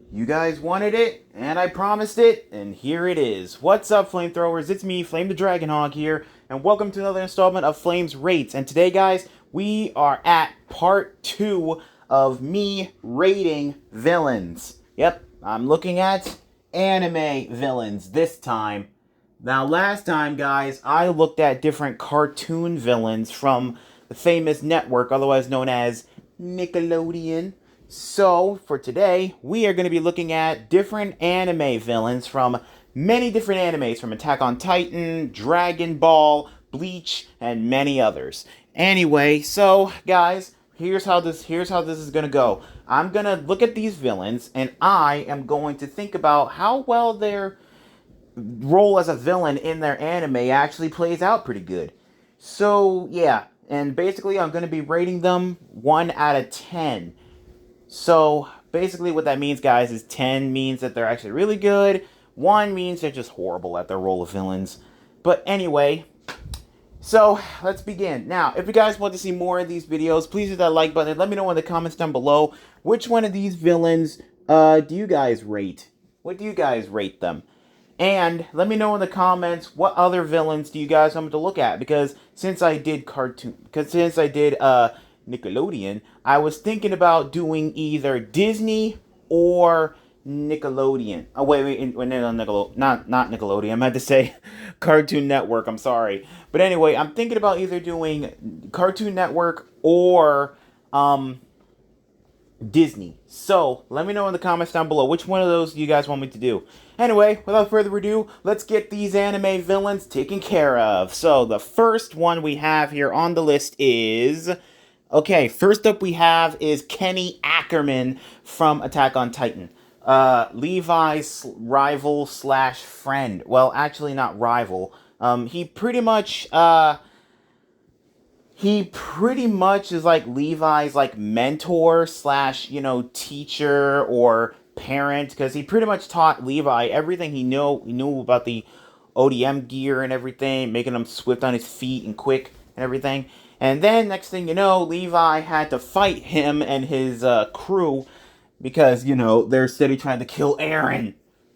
You guys wanted it, and I promised it, and here it is. What's up, flamethrowers? It's me, Flame the Dragonhawk here, and welcome to another installment of Flame's Rates. And today, guys, we are at part 2 of me rating villains. Yep, I'm looking at anime villains this time. Now, last time, guys, I looked at different cartoon villains from the famous network, otherwise known as Nickelodeon. So, for today, we are going to be looking at different anime villains from many different animes, from Attack on Titan, Dragon Ball, Bleach, and many others. Anyway, so, guys, here's how this is going to go. I'm going to look at these villains, and I am going to think about how well their role as a villain in their anime actually plays out pretty good. So, yeah, and basically I'm going to be rating them 1 out of 10. So, basically what that means, guys, is 10 means that they're actually really good, 1 means they're just horrible at their role of villains. But anyway, so let's begin. Now, if you guys want to see more of these videos, please hit that like button and let me know in the comments down below which one of these villains do you guys rate? What do you guys rate them? And let me know in the comments what other villains do you guys want me to look at, because since I did Nickelodeon, I was thinking about doing either Disney or Nickelodeon. Oh, wait, not Nickelodeon. I meant to say Cartoon Network. I'm sorry. But anyway, I'm thinking about either doing Cartoon Network or Disney. So, let me know in the comments down below which one of those you guys want me to do. Anyway, without further ado, let's get these anime villains taken care of. So, the first one we have here on the list is... Okay, first up we have is Kenny Ackerman from Attack on Titan. Levi's rival slash friend. Well, actually not rival. He pretty much is like Levi's like mentor slash, teacher or parent, because he pretty much taught Levi everything he knew about the ODM gear and everything, making him swift on his feet and quick and everything. And then, next thing you know, Levi had to fight him and his crew because, they're steady trying to kill Aaron.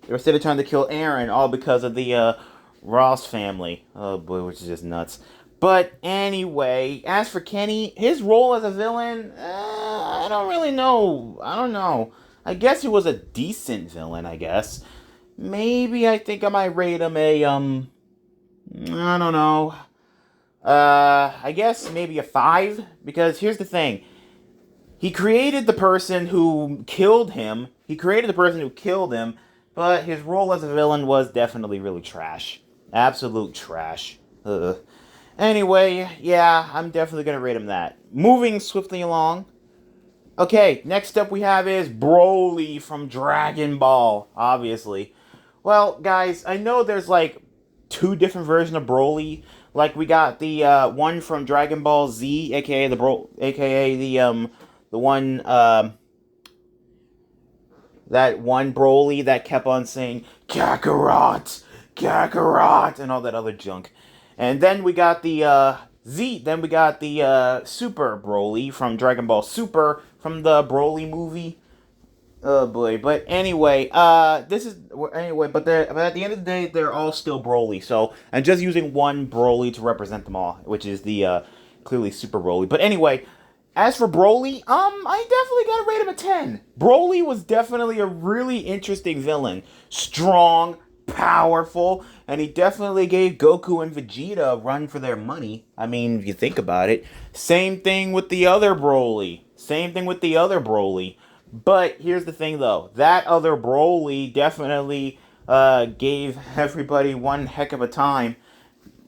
All because of the Ross family. Oh boy, which is just nuts. But anyway, as for Kenny, his role as a villain, I don't really know. I don't know. I guess he was a decent villain, I guess. Maybe I think I might rate him a, I don't know. I guess maybe a 5, because here's the thing. He created the person who killed him, but his role as a villain was definitely really trash. Absolute trash. Ugh. Anyway, yeah, I'm definitely gonna rate him that. Moving swiftly along. Okay, next up we have is Broly from Dragon Ball, obviously. Well, guys, I know there's like 2 different versions of Broly. Like, we got the one from Dragon Ball Z, aka the one that one Broly that kept on saying Kakarot, Kakarot, and all that other junk. And then we got the Then we got the Super Broly from Dragon Ball Super from the Broly movie. Oh boy, but anyway, but at the end of the day, they're all still Broly, so I'm just using one Broly to represent them all, which is the, clearly Super Broly. But anyway, as for Broly, I definitely gotta rate him a 10. Broly was definitely a really interesting villain. Strong, powerful, and he definitely gave Goku and Vegeta a run for their money. I mean, if you think about it. Same thing with the other Broly. But here's the thing, though. That other Broly definitely gave everybody one heck of a time.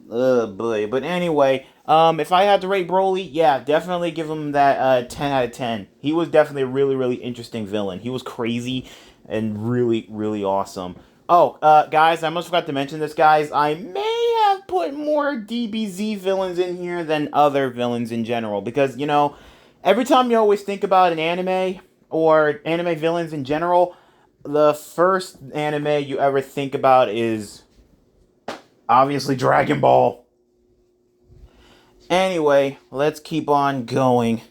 Boy. But anyway, if I had to rate Broly, yeah, definitely give him that 10 out of 10. He was definitely a really, really interesting villain. He was crazy and really, really awesome. Oh, guys, I almost forgot to mention this, guys. I may have put more DBZ villains in here than other villains in general, because, every time you always think about an anime or anime villains in general, the first anime you ever think about is obviously Dragon Ball. Anyway, let's keep on going.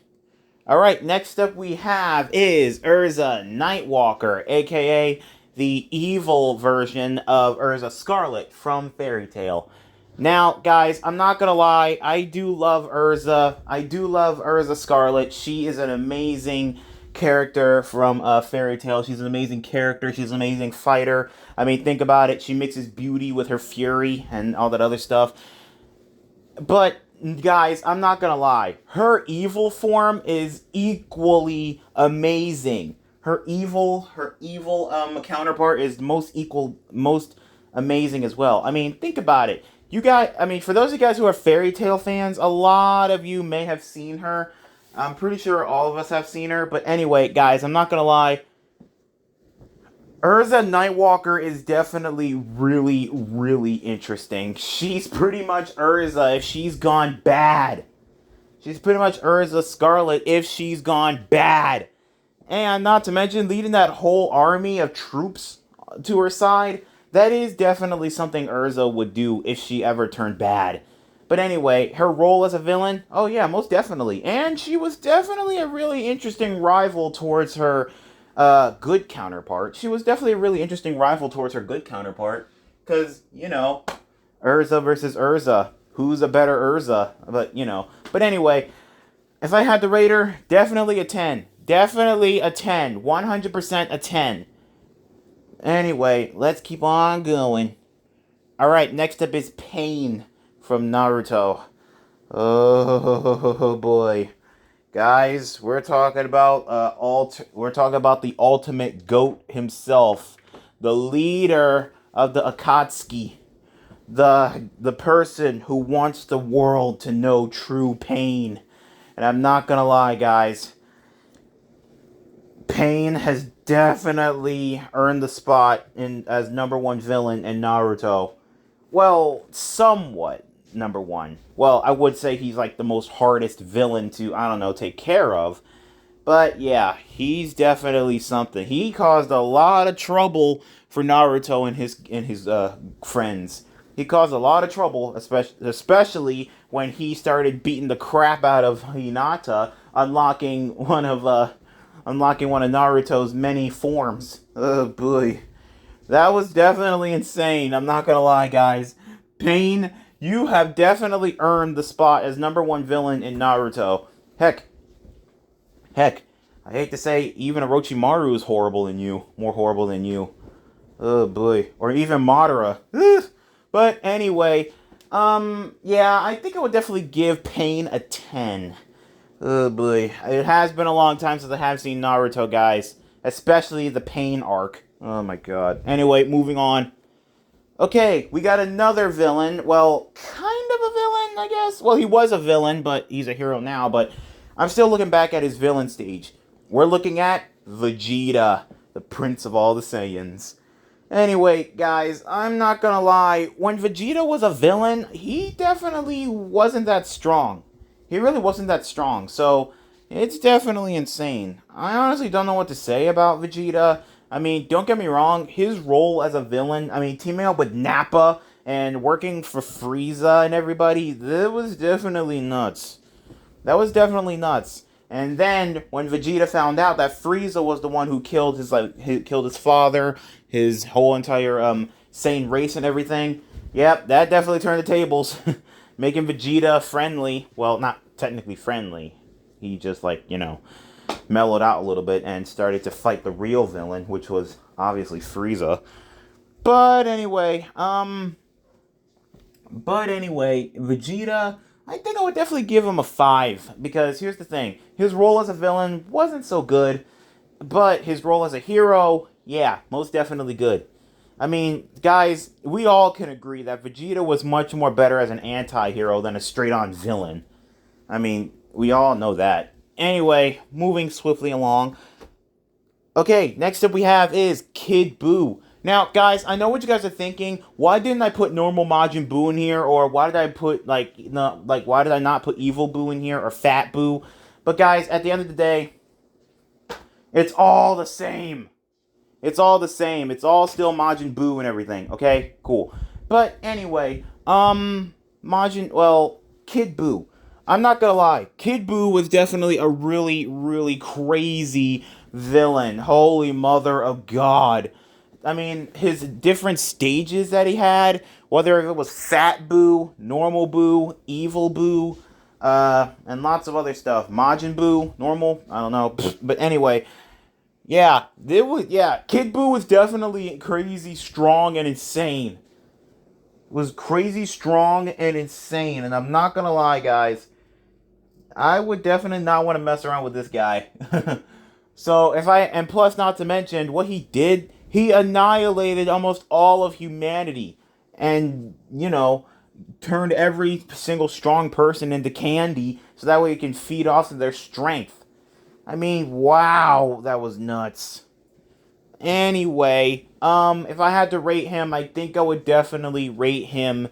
Alright, next up we have is Erza Nightwalker, aka the evil version of Erza Scarlet from Fairy Tail. Now, guys, I'm not gonna lie, I do love Erza. I do love Erza Scarlet. She is an amazing character from Fairy Tail. She's an amazing character. She's an amazing fighter. I mean, think about it. She mixes beauty with her fury and all that other stuff. But guys, I'm not gonna lie. Her evil form is equally amazing. Her evil counterpart is most amazing as well. I mean, think about it. I mean, for those of you guys who are Fairy Tail fans, a lot of you may have seen her. I'm pretty sure all of us have seen her. But anyway, guys, I'm not gonna lie. Erza Nightwalker is definitely really, really interesting. She's pretty much Erza if she's gone bad. She's pretty much Erza Scarlet if she's gone bad. And not to mention, leading that whole army of troops to her side, that is definitely something Erza would do if she ever turned bad. But anyway, her role as a villain, oh yeah, most definitely. And she was definitely a really interesting rival towards her good counterpart. She was definitely a really interesting rival towards her good counterpart. Because, Erza versus Erza. Who's a better Erza? But anyway, if I had to rate her, definitely a 10. Definitely a 10. 100% a 10. Anyway, let's keep on going. Alright, next up is Pain from Naruto. Oh boy. Guys, we're talking about the ultimate GOAT himself, the leader of the Akatsuki, the person who wants the world to know true pain. And I'm not gonna lie, guys, Pain has definitely earned the spot as number one villain in Naruto. Well, somewhat number one. Well, I would say he's like the most hardest villain to, I don't know, take care of. But yeah, he's definitely something. He caused a lot of trouble for Naruto and his friends. He caused a lot of trouble, especially when he started beating the crap out of Hinata, unlocking one of Naruto's many forms. Oh boy. That was definitely insane. I'm not gonna lie, guys. Pain, you have definitely earned the spot as number one villain in Naruto. Heck, I hate to say, even Orochimaru is horrible than you. More horrible than you. Oh boy. Or even Madara. But anyway, yeah, I think I would definitely give Pain a 10. Oh boy. It has been a long time since I have seen Naruto, guys. Especially the Pain arc. Oh my god. Anyway, moving on. Okay, we got another villain. Well, kind of a villain, I guess. Well, he was a villain, but he's a hero now. But I'm still looking back at his villain stage. We're looking at Vegeta, the prince of all the Saiyans. Anyway, guys, I'm not gonna lie. When Vegeta was a villain, he definitely wasn't that strong. He really wasn't that strong. So, it's definitely insane. I honestly don't know what to say about Vegeta. I mean, don't get me wrong, his role as a villain, I mean, teaming up with Nappa and working for Frieza and everybody, that was definitely nuts. That was definitely nuts. And then, when Vegeta found out that Frieza was the one who killed his father, his whole entire, Saiyan race and everything, yep, that definitely turned the tables. Making Vegeta friendly. Well, not technically friendly. He just, mellowed out a little bit and started to fight the real villain, which was obviously Frieza. But anyway, Vegeta, I think I would definitely give him a 5, because here's the thing. His role as a villain wasn't so good, but his role as a hero, yeah, most definitely good. I mean, guys, we all can agree that Vegeta was much more better as an anti-hero than a straight-on villain. I mean, we all know that. Anyway, moving swiftly along. Okay, next up we have is Kid Buu. Now, guys, I know what you guys are thinking. Why didn't I put normal Majin Buu in here? Or why did I put, why did I not put Evil Buu in here? Or Fat Buu? But, guys, at the end of the day, it's all the same. It's all the same. It's all still Majin Buu and everything. Okay? Cool. But, anyway, Kid Buu. I'm not gonna lie, Kid Buu was definitely a really, really crazy villain. Holy mother of God. I mean, his different stages that he had, whether it was Fat Buu, Normal Buu, Evil Buu, and lots of other stuff. Majin Buu, normal, I don't know. But anyway, Kid Buu was definitely crazy, strong, and insane. Was crazy, strong, and insane. And I'm not gonna lie, guys, I would definitely not want to mess around with this guy. So and plus not to mention what he did, he annihilated almost all of humanity and, turned every single strong person into candy so that way you can feed off of their strength. I mean, wow, that was nuts. Anyway, if I had to rate him, I think I would definitely rate him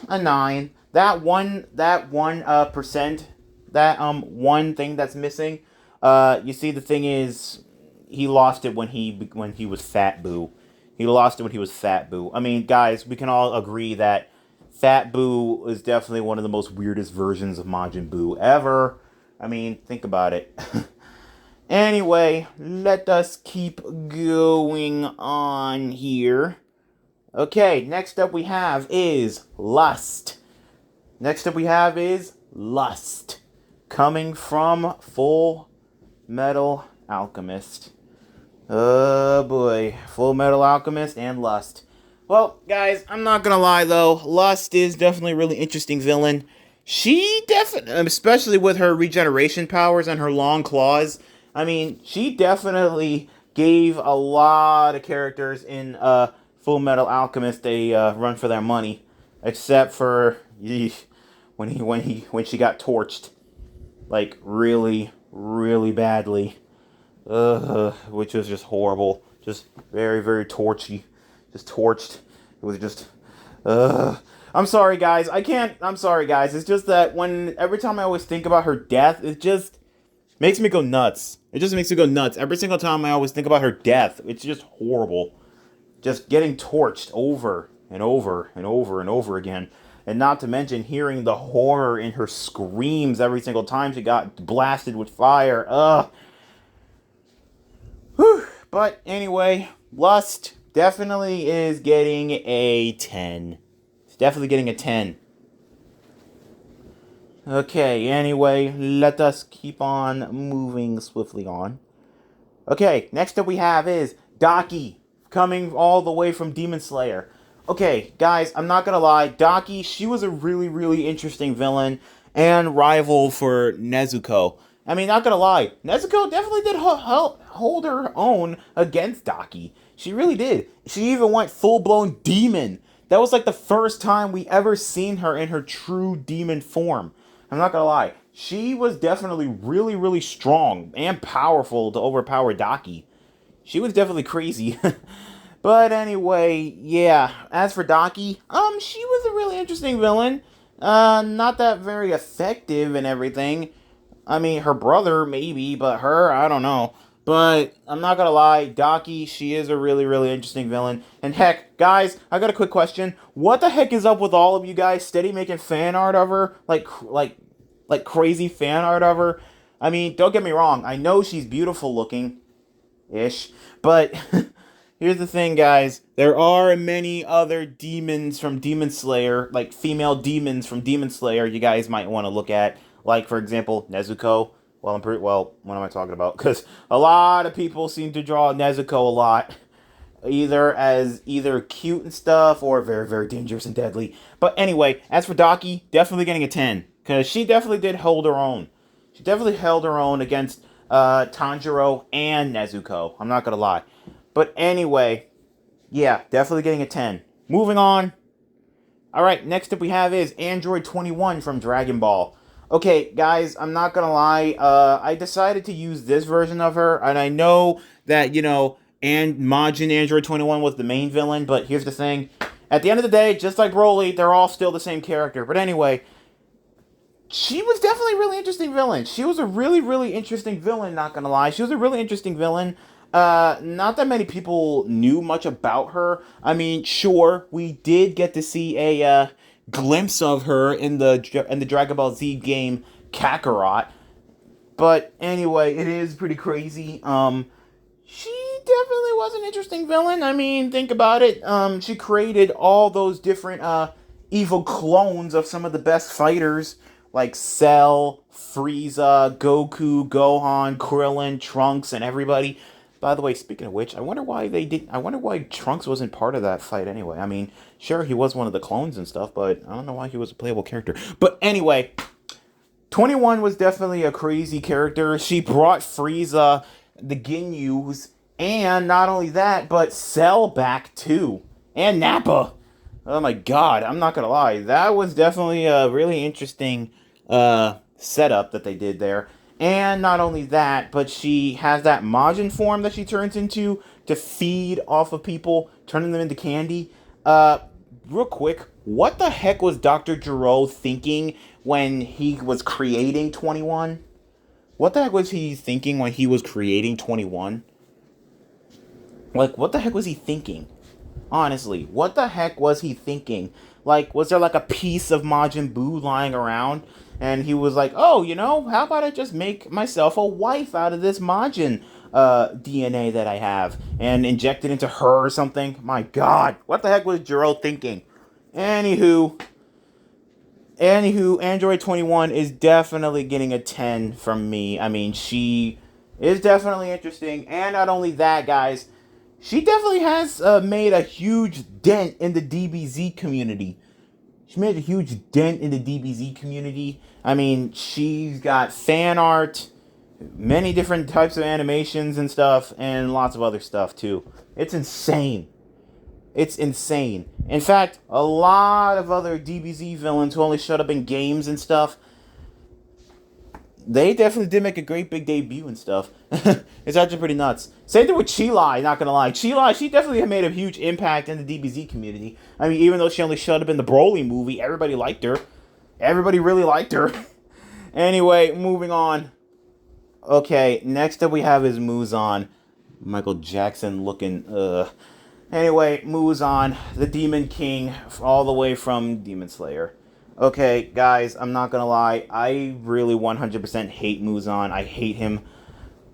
a 9. That one percent, that one thing that's missing. You see, the thing is, he lost it when he was Fat Boo. He lost it when he was Fat Boo. I mean, guys, we can all agree that Fat Boo is definitely one of the most weirdest versions of Majin Buu ever. I mean, think about it. Anyway, let us keep going on here. Okay, next up we have is Lust. Coming from Full Metal Alchemist. Oh boy, Full Metal Alchemist and Lust. Well, guys, I'm not gonna lie though, Lust is definitely a really interesting villain. She definitely, especially with her regeneration powers and her long claws, I mean, she definitely gave a lot of characters in Full Metal Alchemist a run for their money, except for when she got torched, like really, really badly, which was just horrible, just very, very torchy, just torched. It was just, I'm sorry, guys. I'm sorry, guys. It's just that every time I always think about her death, it just makes me go nuts. It just makes me go nuts. Every single time I always think about her death, it's just horrible. Just getting torched over and over and over and over again. And not to mention hearing the horror in her screams every single time she got blasted with fire. Ugh. Whew. But anyway, Lust definitely is getting a 10. It's definitely getting a 10. Okay, anyway, let us keep on moving swiftly on. Okay, next up we have is Daki, coming all the way from Demon Slayer. Okay, guys, I'm not gonna lie, Daki, she was a really, really interesting villain and rival for Nezuko. I mean, not gonna lie, Nezuko definitely did hold her own against Daki. She really did. She even went full-blown demon. That was like the first time we ever seen her in her true demon form. I'm not gonna lie. She was definitely really, really strong and powerful to overpower Daki. She was definitely crazy. But anyway, yeah. As for Daki, she was a really interesting villain. Not that very effective and everything. I mean, her brother, maybe, but her, I don't know. But I'm not gonna lie, Daki, she is a really, really interesting villain. And heck, guys, I got a quick question. What the heck is up with all of you guys steady making fan art of her? Like crazy fan art of her? I mean, don't get me wrong. I know she's beautiful looking. Ish. But here's the thing, guys. There are many other demons from Demon Slayer, like female demons from Demon Slayer you guys might want to look at. Like, for example, Nezuko. Well, what am I talking about? Because a lot of people seem to draw Nezuko a lot. Either cute and stuff, or very, very dangerous and deadly. But anyway, as for Daki, definitely getting a 10. Because she definitely did hold her own. She definitely held her own against Tanjiro and Nezuko. I'm not going to lie. But anyway, yeah, definitely getting a 10. Moving on. Alright, next up we have is Android 21 from Dragon Ball. Okay, guys, I'm not gonna lie, I decided to use this version of her, and I know that, and Majin Android 21 was the main villain, but here's the thing. At the end of the day, just like Broly, they're all still the same character. But anyway, she was definitely a really interesting villain. She was a really, really interesting villain, not gonna lie. She was a really interesting villain. Not that many people knew much about her. I mean, sure, we did get to see a, glimpse of her in the Dragon Ball Z game Kakarot. But anyway, it is pretty crazy. She definitely was an interesting villain. I mean, think about it. She created all those different evil clones of some of the best fighters, like Cell, Frieza, Goku, Gohan, Krillin, Trunks, and everybody. By the way, speaking of which, I wonder why Trunks wasn't part of that fight anyway. I mean, sure, he was one of the clones and stuff, but I don't know why he was a playable character. But anyway, 21 was definitely a crazy character. She brought Frieza, the Ginyus, and not only that, but Cell back too. And Nappa. Oh my god, I'm not gonna lie. That was definitely a really interesting setup that they did there. And not only that, but she has that Majin form that she turns into to feed off of people, turning them into candy. Real quick, what the heck was Dr. Gero thinking when he was creating 21? What the heck was he thinking when he was creating 21? Like, what the heck was he thinking? Honestly, what the heck was he thinking? Like, was there like a piece of Majin Buu lying around? And he was like, oh, how about I just make myself a wife out of this Majin DNA that I have and inject it into her or something? My god, what the heck was Gero thinking? Anywho, Android 21 is definitely getting a 10 from me. I mean, she is definitely interesting. And not only that, guys, she definitely has made a huge dent in the DBZ community. She made a huge dent in the DBZ community. I mean, she's got fan art, many different types of animations and stuff, and lots of other stuff too. It's insane. It's insane. In fact, a lot of other DBZ villains who only showed up in games and stuff, they definitely did make a great big debut and stuff. It's actually pretty nuts. Same thing with Chilai, not gonna lie. Chilai, she definitely made a huge impact in the DBZ community. I mean, even though she only showed up in the Broly movie, everybody liked her. Everybody really liked her. Anyway, moving on. Okay, next up we have is Muzan. Michael Jackson looking, Anyway, Muzan, the Demon King, all the way from Demon Slayer. Okay, guys, I'm not gonna lie. I really 100% hate Muzan. I hate him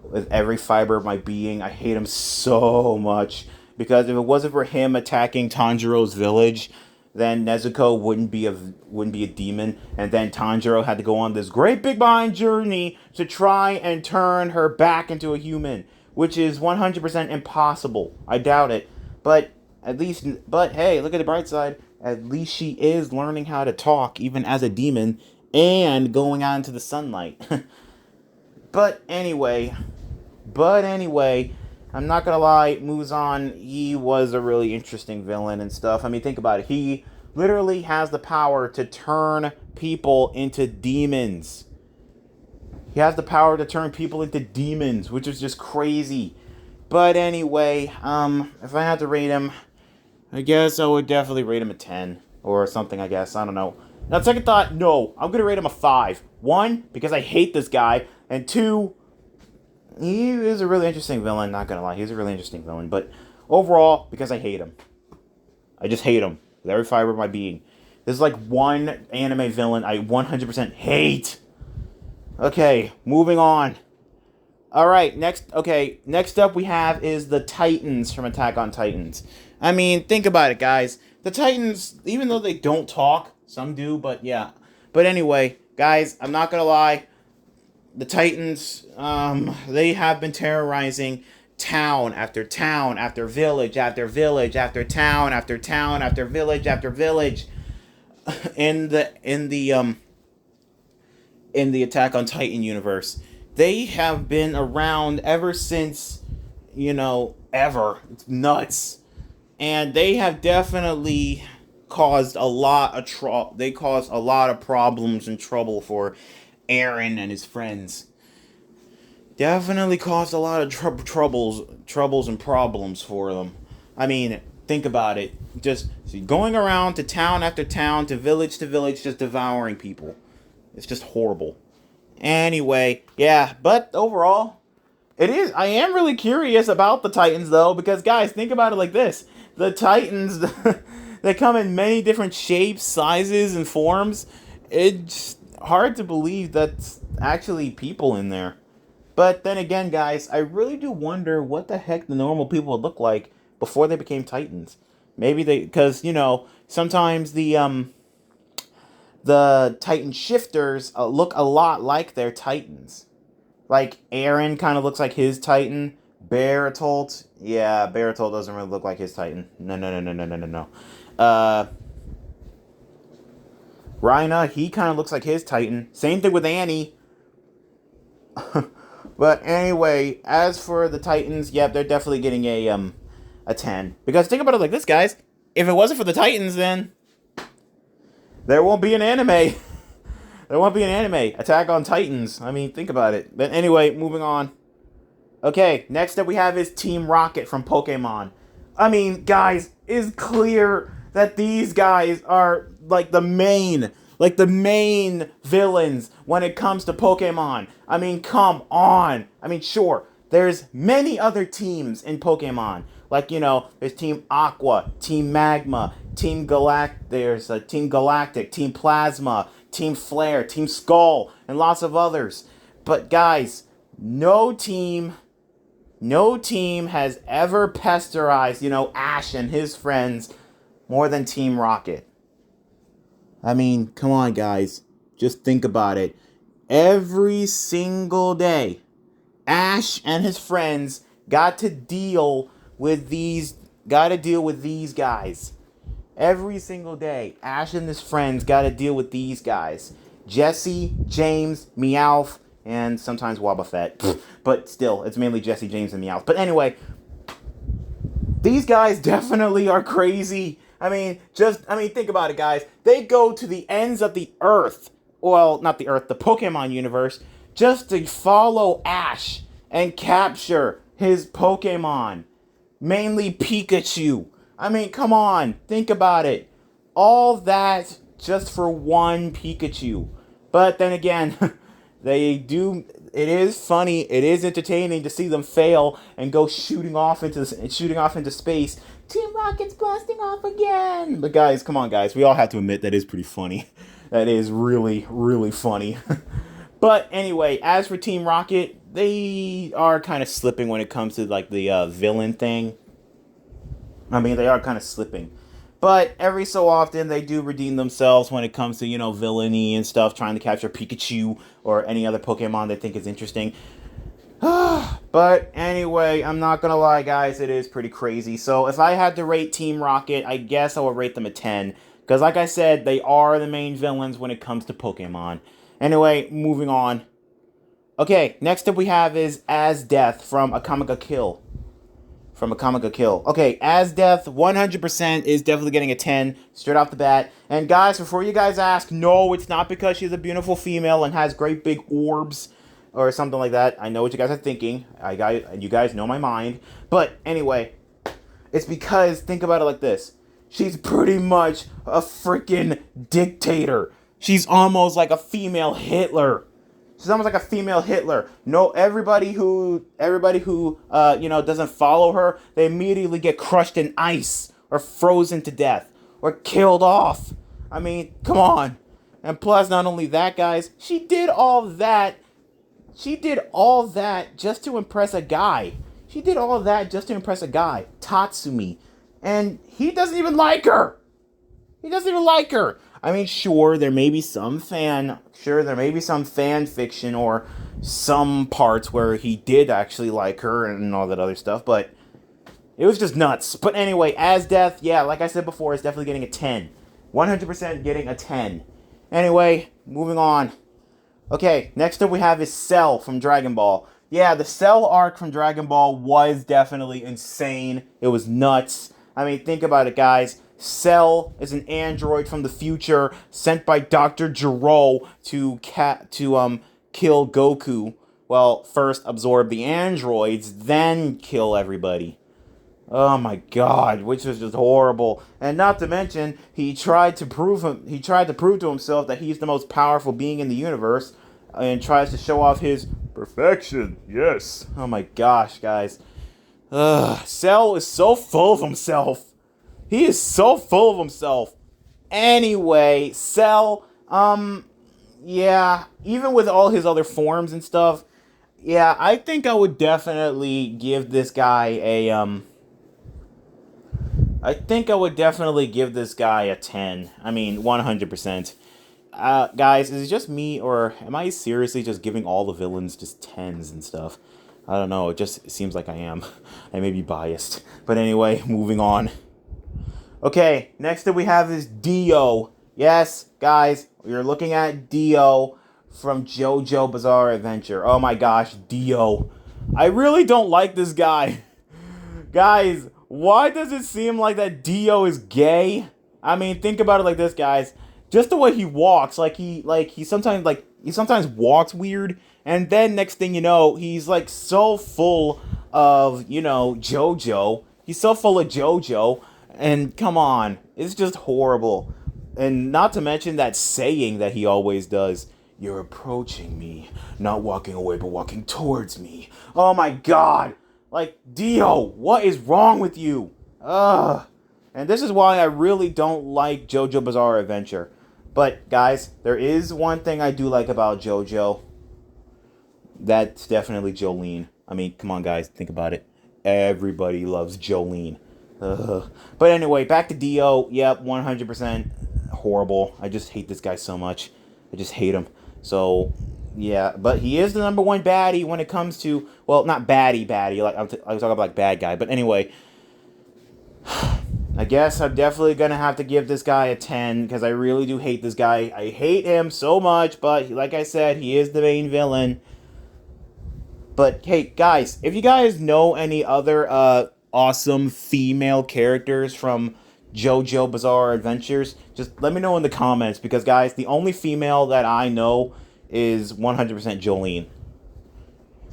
with every fiber of my being. I hate him so much. Because if it wasn't for him attacking Tanjiro's village, then Nezuko wouldn't be a demon. And then Tanjiro had to go on this great big behind journey to try and turn her back into a human. Which is 100% impossible. I doubt it. But hey, look at the bright side. At least she is learning how to talk, even as a demon, and going out into the sunlight. But anyway, I'm not gonna lie, Muzan, he was a really interesting villain and stuff. I mean, think about it. He literally has the power to turn people into demons. He has the power to turn people into demons, which is just crazy. But anyway, if I had to rate him, I guess I would definitely rate him a 10 or something, I guess. I don't know. Now, second thought, no. I'm going to rate him a 5. 1, because I hate this guy. And 2, he is a really interesting villain, not going to lie. He's a really interesting villain. But overall, because I hate him. I just hate him with every fiber of my being. This is like one anime villain I 100% hate. Okay, moving on. Alright, next up we have is the Titans from Attack on Titans. I mean, think about it, guys. The Titans, even though they don't talk, some do, but yeah. But anyway, guys, I'm not gonna lie. The Titans, they have been terrorizing town after town after village after village after town after town after village after village in the Attack on Titan universe. They have been around ever since, ever. It's nuts. And they have definitely caused a lot of problems and trouble for Eren and his friends. Definitely caused a lot of troubles and problems for them. I mean, think about it. Just going around to town after town, to village, just devouring people. It's just horrible. Anyway, yeah, but overall, I am really curious about the Titans, though, because, guys, think about it like this. The Titans, They come in many different shapes, sizes, and forms. It's hard to believe that's actually people in there. But then again, guys, I really do wonder what the heck the normal people would look like before they became Titans. Maybe they, because sometimes the Titan shifters look a lot like their Titans. Like Aaron kind of looks like his Titan. Baratolt, yeah, Baratolt doesn't really look like his Titan. No. Rhina, he kind of looks like his Titan. Same thing with Annie. But anyway, as for the Titans, yeah, they're definitely getting a 10. Because think about it like this, guys. If it wasn't for the Titans, then there won't be an anime. There won't be an anime. Attack on Titans. I mean, think about it. But anyway, moving on. Okay, next up we have is Team Rocket from Pokemon. I mean, guys, it's clear that these guys are like the main villains when it comes to Pokemon. I mean, come on. I mean, sure, there's many other teams in Pokemon. Like, there's Team Aqua, Team Magma, there's a Team Galactic, Team Plasma, Team Flare, Team Skull, and lots of others. But guys, no team has ever pesterized, Ash and his friends more than Team Rocket. I mean, come on, guys. Just think about it. Every single day, Ash and his friends got to deal with these guys. Every single day, Ash and his friends got to deal with these guys. Jesse, James, Meowth, and sometimes Wobbuffet. But still, it's mainly Jesse, James, and Meowth. But anyway, these guys definitely are crazy. I mean, think about it, guys. They go to the ends of the earth. Well, not the earth, the Pokemon universe, just to follow Ash and capture his Pokemon. Mainly Pikachu. I mean, come on. Think about it. All that just for one Pikachu. But then again, it is funny, it is entertaining to see them fail and go shooting off into space. Team Rocket's blasting off again. But guys, come on, guys. We all have to admit that is pretty funny. That is really, really funny. But anyway, as for Team Rocket, they are kind of slipping when it comes to like the villain thing. I mean, they are kind of slipping. But every so often, they do redeem themselves when it comes to, villainy and stuff, trying to capture Pikachu or any other Pokemon they think is interesting. But anyway, I'm not going to lie, guys, it is pretty crazy. So if I had to rate Team Rocket, I guess I would rate them a 10. Because like I said, they are the main villains when it comes to Pokemon. Anyway, moving on. Okay, next up we have is Esdeath from Akamaga Kill. Okay, Esdeath, 100% is definitely getting a 10 straight off the bat. And guys, before you guys ask, no, it's not because she's a beautiful female and has great big orbs or something like that. I know what you guys are thinking. You guys know my mind. But anyway, it's because, think about it like this. She's pretty much a freaking dictator. She's almost like a female Hitler. She's almost like a female Hitler. No, everybody who doesn't follow her, they immediately get crushed in ice or frozen to death or killed off. I mean, come on. And plus, not only that, guys, she did all that just to impress a guy. Tatsumi. And he doesn't even like her. I mean, sure, there may be some fan fiction or some parts where he did actually like her and all that other stuff, but it was just nuts. But anyway, Esdeath, yeah, like I said before, is definitely getting a 10. 100% getting a 10. Anyway, moving on. Okay, next up we have is Cell from Dragon Ball. Yeah, the Cell arc from Dragon Ball was definitely insane. It was nuts. I mean, think about it, guys. Cell is an android from the future sent by Dr. Gero to kill Goku. Well, first absorb the androids, then kill everybody. Oh my god, which was just horrible. And not to mention, he tried to prove to himself that he's the most powerful being in the universe and tries to show off his perfection. Yes. Oh my gosh, guys. Cell is so full of himself. He is so full of himself. Anyway, Cell, yeah, even with all his other forms and stuff, yeah, I think I would definitely give this guy a, I think I would definitely give this guy a 10. I mean, 100%. Guys, is it just me, or am I seriously just giving all the villains just 10s and stuff? I don't know, it just seems like I am. I may be biased. But anyway, moving on. Okay, next up we have is Dio. Yes, guys, you're looking at Dio from JoJo Bizarre Adventure. Oh my gosh, Dio. I really don't like this guy. Guys, why does it seem like that Dio is gay? I mean, think about it like this, guys. Just the way he walks, he sometimes walks weird, and then next thing you know, he's like so full of, JoJo. He's so full of JoJo, and come on, it's just horrible. And not to mention that saying that he always does. You're approaching me, not walking away, but walking towards me. Oh my god! Like, Dio, what is wrong with you? Ugh. And this is why I really don't like JoJo Bizarre Adventure. But, guys, there is one thing I do like about JoJo. That's definitely Jolene. I mean, come on, guys, think about it. Everybody loves Jolene. Ugh. But anyway, back to Dio. Yep, 100% horrible. I just hate this guy so much. I just hate him. So, yeah. But he is the number one baddie when it comes to... Well, not baddie. Like, I was talking about, like, bad guy. But anyway... I guess I'm definitely going to have to give this guy a 10, because I really do hate this guy. I hate him so much, but like I said, he is the main villain. But hey, guys, if you guys know any other awesome female characters from JoJo Bizarre Adventures, just let me know in the comments, because guys, the only female that I know is 100% Jolene.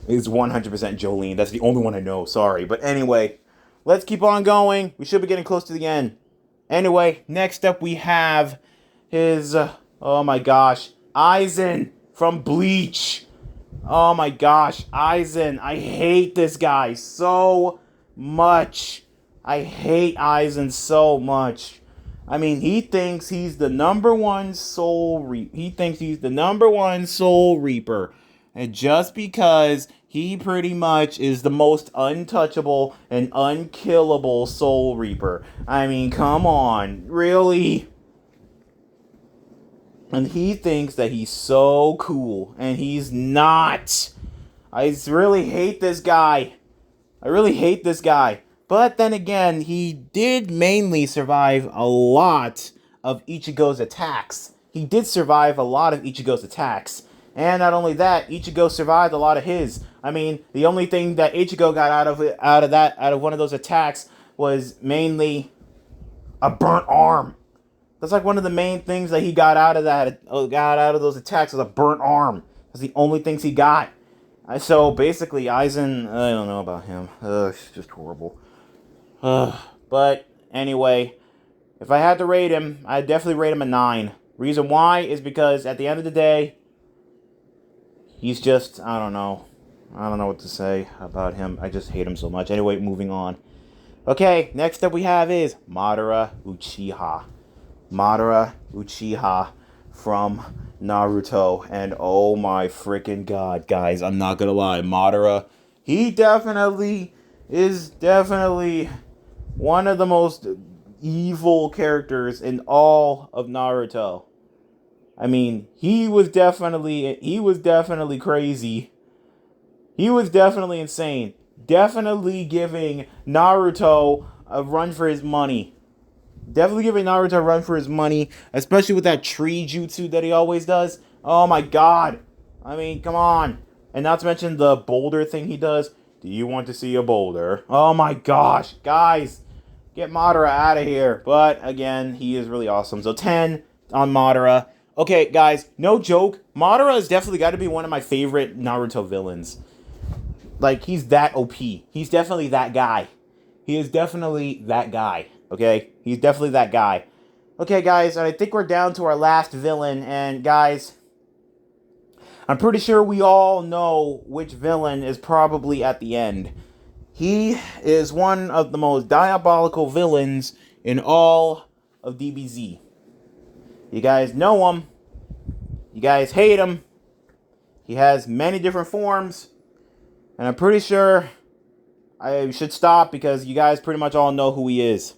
Is 100% Jolene. That's the only one I know, sorry. But anyway... Let's keep on going. We should be getting close to the end. Anyway, next up we have his, oh my gosh, Aizen from Bleach. Oh my gosh, Aizen. I hate this guy so much. I hate Aizen so much. I mean, he thinks he's the number one soul reaper. He thinks he's the number one soul reaper. And just because he pretty much is the most untouchable and unkillable soul reaper. I mean, come on. Really? And he thinks that he's so cool. And he's not. I really hate this guy. I really hate this guy. But then again, he did mainly survive a lot of Ichigo's attacks. He did survive a lot of Ichigo's attacks. And not only that, Ichigo survived a lot of his. I mean, the only thing that Ichigo got out of one of those attacks was mainly a burnt arm. That's like one of the main things that he got out of those attacks was a burnt arm. That's the only things he got. So basically, Aizen, I don't know about him. It's just horrible. But anyway, if I had to rate him, I'd definitely rate him a 9. Reason why is because at the end of the day, he's just, I don't know what to say about him. I just hate him so much. Anyway, moving on. Okay, next up we have is Madara Uchiha. Madara Uchiha from Naruto. And oh my freaking god, guys, I'm not gonna lie. Madara, he is definitely one of the most evil characters in all of Naruto. I mean, he was definitely crazy. He was definitely insane. Definitely giving Naruto a run for his money. Especially with that tree jutsu that he always does. Oh my god. I mean, come on. And not to mention the boulder thing he does. Do you want to see a boulder? Oh my gosh. Guys, get Madara out of here. But again, he is really awesome. So 10 on Madara. Okay, guys, no joke. Madara has definitely got to be one of my favorite Naruto villains. Like, he's that OP. He's definitely that guy. He is definitely that guy, okay? He's definitely that guy. Okay, guys, I think we're down to our last villain. And, guys, I'm pretty sure we all know which villain is probably at the end. He is one of the most diabolical villains in all of DBZ. You guys know him. You guys hate him. He has many different forms. And I'm pretty sure I should stop because you guys pretty much all know who he is.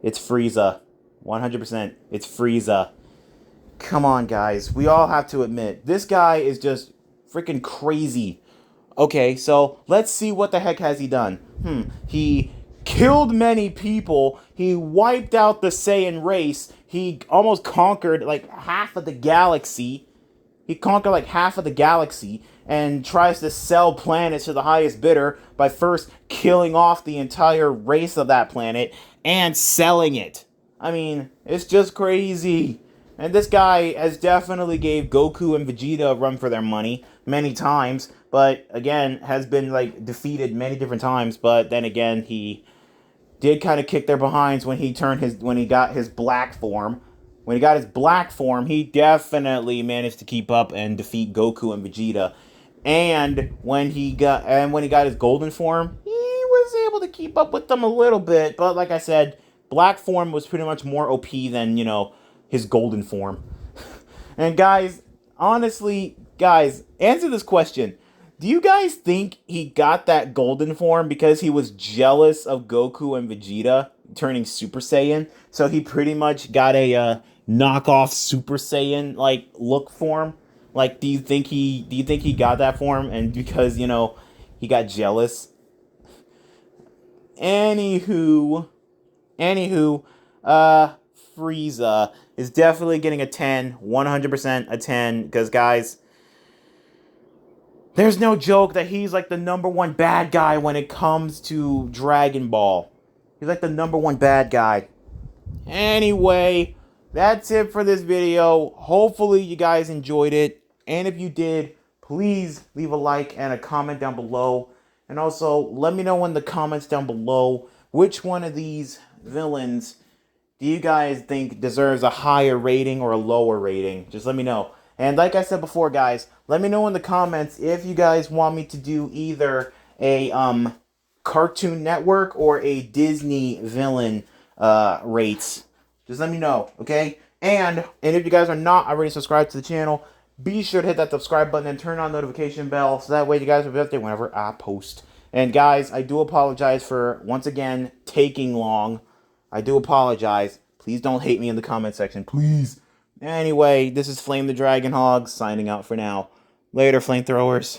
It's Frieza. 100%. It's Frieza. Come on, guys. We all have to admit, this guy is just freaking crazy. Okay, so let's see what the heck has he done. He killed many people. He wiped out the Saiyan race. He almost conquered like half of the galaxy. And tries to sell planets to the highest bidder by first killing off the entire race of that planet and selling it. I mean, it's just crazy. And this guy has definitely gave Goku and Vegeta a run for their money many times, but again, has been like defeated many different times, but then again, he did kind of kick their behinds when he got his black form. When he got his black form, he definitely managed to keep up and defeat Goku and Vegeta. And when he got his golden form, he was able to keep up with them a little bit, but like I said, black form was pretty much more OP than, his golden form. And guys, honestly, answer this question. Do you guys think he got that golden form because he was jealous of Goku and Vegeta turning Super Saiyan? So he pretty much got a knockoff Super Saiyan like look form? Like, do you think he got that form and because, he got jealous? Anywho, Frieza is definitely getting a 10, 100% a 10, because, guys, there's no joke that he's, like, the #1 bad guy when it comes to Dragon Ball. He's, like, the #1 bad guy. Anyway, that's it for this video. Hopefully you guys enjoyed it, and if you did, please leave a like and a comment down below. And also, let me know in the comments down below which one of these villains do you guys think deserves a higher rating or a lower rating? Just let me know. And like I said before, guys, let me know in the comments if you guys want me to do either a Cartoon Network or a Disney villain rates. Just let me know, okay? And if you guys are not already subscribed to the channel, be sure to hit that subscribe button and turn on the notification bell so that way you guys will be updated whenever I post. And guys, I do apologize for, once again, taking long. I do apologize. Please don't hate me in the comment section, please. Anyway, this is Flame the Dragon Hog signing out for now. Later, flamethrowers.